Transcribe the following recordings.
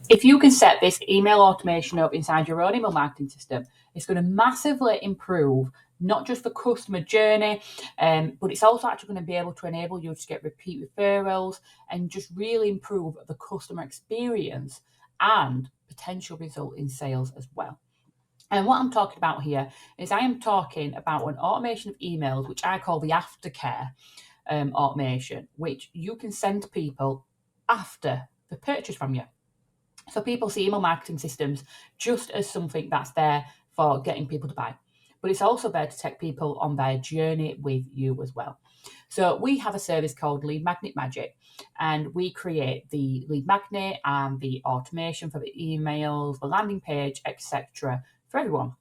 If you can set this email automation up inside your own email marketing system, it's going to massively improve not just the customer journey, but it's also actually going to be able to enable you to get repeat referrals and just really improve the customer experience and potential result in sales as well. And what I'm talking about here is I am talking about an automation of emails, which I call the aftercare automation, which you can send to people after the purchase from you. So people see email marketing systems just as something that's there for getting people to buy, but it's also there to take people on their journey with you as well. So we have a service called Lead Magnet Magic, and we create the lead magnet and the automation for the emails, the landing page, etc. for everyone.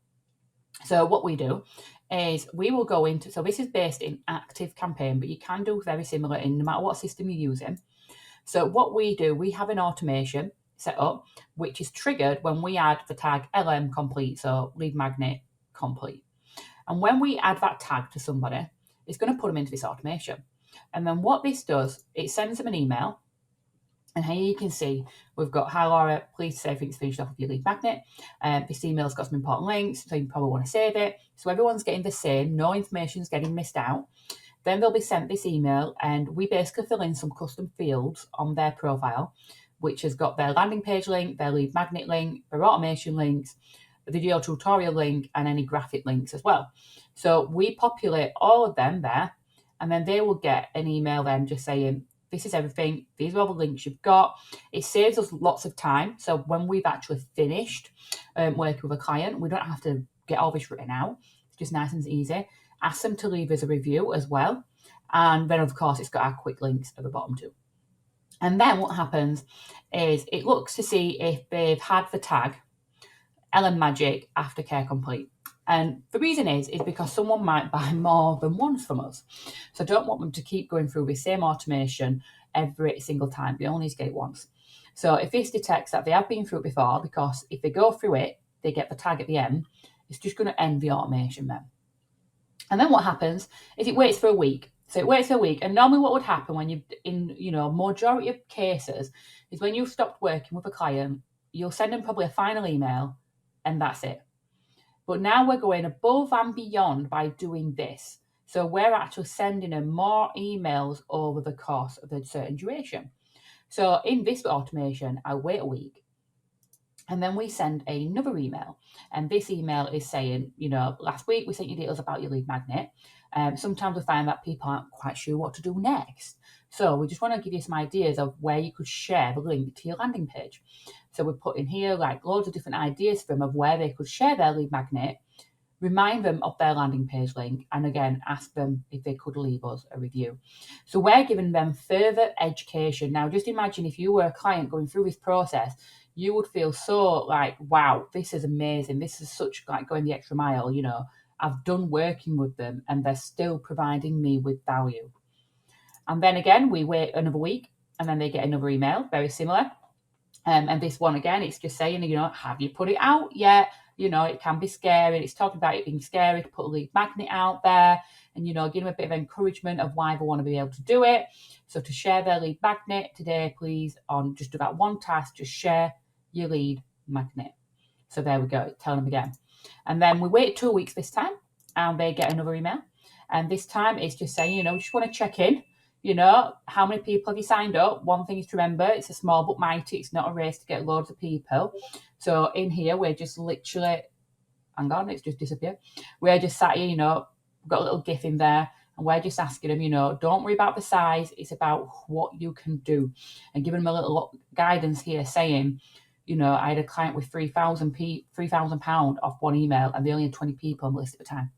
So what we do is we will go into, so this is based in ActiveCampaign, but you can do very similar in no matter what system you're using. So what we do, we have an automation set up, which is triggered when we add the tag LM complete, so lead magnet complete. And when we add that tag to somebody, it's going to put them into this automation. And then what this does, it sends them an email. And here you can see we've got, hi Laura, please say things finished off with your lead magnet. This email's got some important links, so you probably want to save it. So everyone's getting the same, no information's getting missed out. Then they'll be sent this email, and we basically fill in some custom fields on their profile, which has got their landing page link, their lead magnet link, their automation links, the video tutorial link, and any graphic links as well. So we populate all of them there, and then they will get an email then just saying, this is everything, these are all the links you've got. It saves us lots of time. So when we've actually finished working with a client, we don't have to get all this written out. It's just nice and easy. Ask them to leave us a review as well. And then, of course, it's got our quick links at the bottom too. And then what happens is it looks to see if they've had the tag LM Magic Aftercare Complete. And the reason is because someone might buy more than once from us. So I don't want them to keep going through the same automation every single time. They only need to get it once. So if this detects that they have been through it before, because if they go through it, they get the tag at the end, it's just going to end the automation then. And then what happens is it waits for a week. So it waits for a week. And normally what would happen when you, in, majority of cases, is when you've stopped working with a client, you'll send them probably a final email and that's it. But now we're going above and beyond by doing this. So we're actually sending them more emails over the course of a certain duration. So in this automation, I wait a week. And then we send another email. And this email is saying, last week we sent you details about your lead magnet. Sometimes we find that people aren't quite sure what to do next. So we just want to give you some ideas of where you could share the link to your landing page. So we put in here like loads of different ideas for them of where they could share their lead magnet, remind them of their landing page link, and again, ask them if they could leave us a review. So we're giving them further education. Now, just imagine if you were a client going through this process, you would feel so like, wow, this is amazing. This is such like going the extra mile, I've done working with them and they're still providing me with value. And then again, we wait another week and then they get another email, very similar. And this one again, it's just saying, have you put it out yet? It can be scary. It's talking about it being scary to put a lead magnet out there and, give them a bit of encouragement of why they want to be able to do it. So to share their lead magnet today, please, on just about one task, just share your lead magnet. So there we go, telling them again. And then we wait 2 weeks this time and they get another email. And this time it's just saying, just want to check in. How many people have you signed up? One thing is to remember, it's a small but mighty. It's not a race to get loads of people. So in here, we're just literally, hang on, it's just disappeared. We're just sat here, we've got a little GIF in there. And we're just asking them, don't worry about the size. It's about what you can do. And giving them a little guidance here saying, I had a client with £3,000 off one email and they only had 20 people on the list at the time.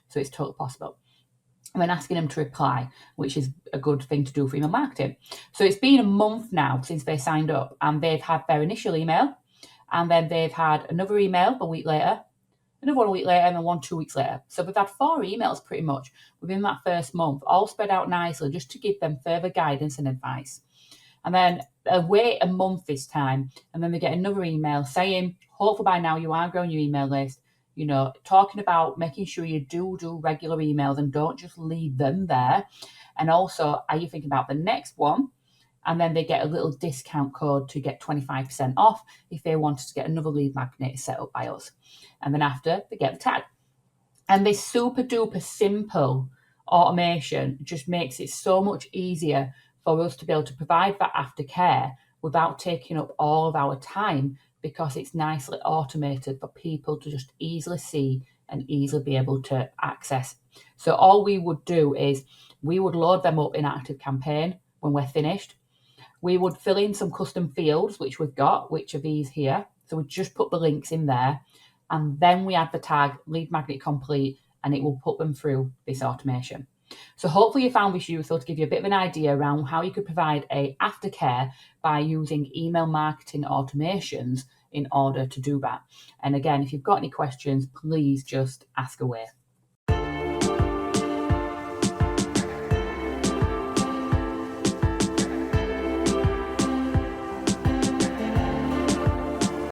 So it's totally possible. And then asking them to reply, which is a good thing to do for email marketing. So it's been a month now since they signed up and they've had their initial email and then they've had another email a week later, another 1 week later, and then 2 weeks later. So we've had 4 emails pretty much within that first month, all spread out nicely just to give them further guidance and advice. And then wait a month this time, and then they get another email saying, hopefully by now you are growing your email list, talking about making sure you do regular emails and don't just leave them there. And also, are you thinking about the next one? and then they get a little discount code to get 25% off if they wanted to get another lead magnet set up by us. And then after, they get the tag. And this super duper simple automation just makes it so much easier for us to be able to provide that aftercare without taking up all of our time, because it's nicely automated for people to just easily see and easily be able to access. So all we would do is we would load them up in ActiveCampaign when we're finished. We would fill in some custom fields, which we've got, which are these here. So we just put the links in there, and then we add the tag lead magnet complete, and it will put them through this automation. So hopefully you found this useful to give you a bit of an idea around how you could provide a aftercare by using email marketing automations in order to do that. And again, if you've got any questions, please just ask away.